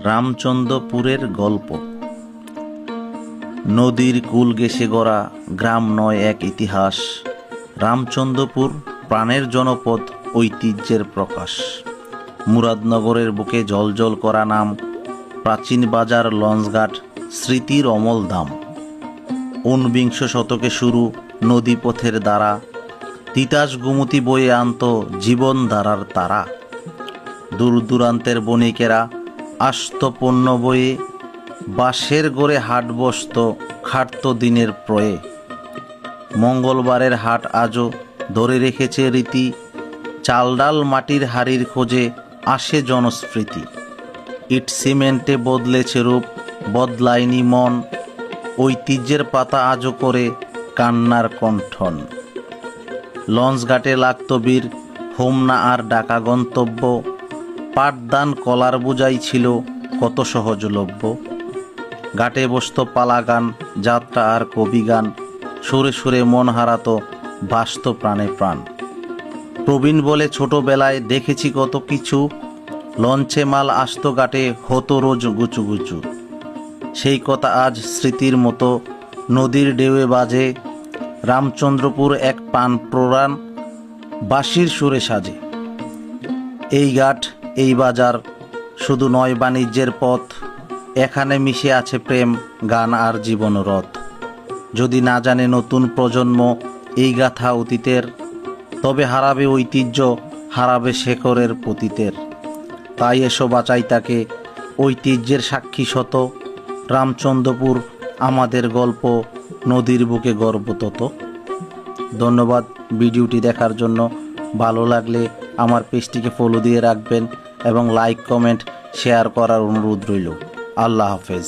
রামচন্দ্রপুরের গল্প। নদীর কূল ঘেঁষে গড়া গ্রাম নয় এক ইতিহাস। রামচন্দ্রপুর প্রাণের জনপদ, ঐতিহ্যের প্রকাশ। মুরাদনগরের বুকে জলজল করা নাম, প্রাচীন বাজার, লঞ্চঘাট, স্মৃতির অমল দাম। ঊনবিংশ শতকে শুরু নদীপথের দ্বারা, তিতাস গোমতী বয়ে আনত জীবনধারার তারা। দূর দূরান্তের বণিকেরা আসত পণ্য বয়ে, বাঁশের গড়ে হাট বসত, খাটত দিনের প্রয়ে। মঙ্গলবারের হাট আজও ধরে রেখেছে রীতি, চাল ডাল মাটির হাড়ির খোঁজে আসে জনস্মৃতি। ইট সিমেন্টে বদলেছে রূপ, বদলায়নি মন, ঐতিহ্যের পাতা আজও করে কান্নার কণ্ঠন। লঞ্চঘাটে লাগত বীর, হোমনা আর ডাকা গন্তব্য, পাটদান কলার বোঝাই ছিল কত সহজলভ্য। ঘাটে বসত পালাগান, যাত্রা আর কবিগান, সুরে সুরে মন হারাত, বাসত প্রাণে প্রাণ। প্রবীণ বলে ছোটবেলায় দেখেছি কত কিছু, লঞ্চে মাল আসত ঘাটে হতো রোজ গুচুগুচু। সেই কথা আজ স্মৃতির মতো নদীর ঢেউয়ে বাজে, রামচন্দ্রপুর এক প্রাণ প্ররাণ বাঁশির সুরে সাজে। এই ঘাট, এই বাজার শুধু নয় বাণিজ্যের পথ, এখানে মিশে আছে প্রেম, গান আর জীবনরথ। যদি না জানে নতুন প্রজন্ম এই গাথা অতীতের, তবে হারাবে ঐতিহ্য, হারাবে শেকড়ের পতিতের। তাই এসো বাঁচাই তাকে, ঐতিহ্যের সাক্ষী শত। রামচন্দ্রপুর আমাদের গল্প, নদীর বুকে গর্ব তত। ধন্যবাদ ভিডিওটি দেখার জন্য। ভালো লাগলে আমার পেজটিকে ফলো দিয়ে রাখবেন এবং লাইক, কমেন্ট, শেয়ার করার অনুরোধ রইল। আল্লাহ হাফেজ।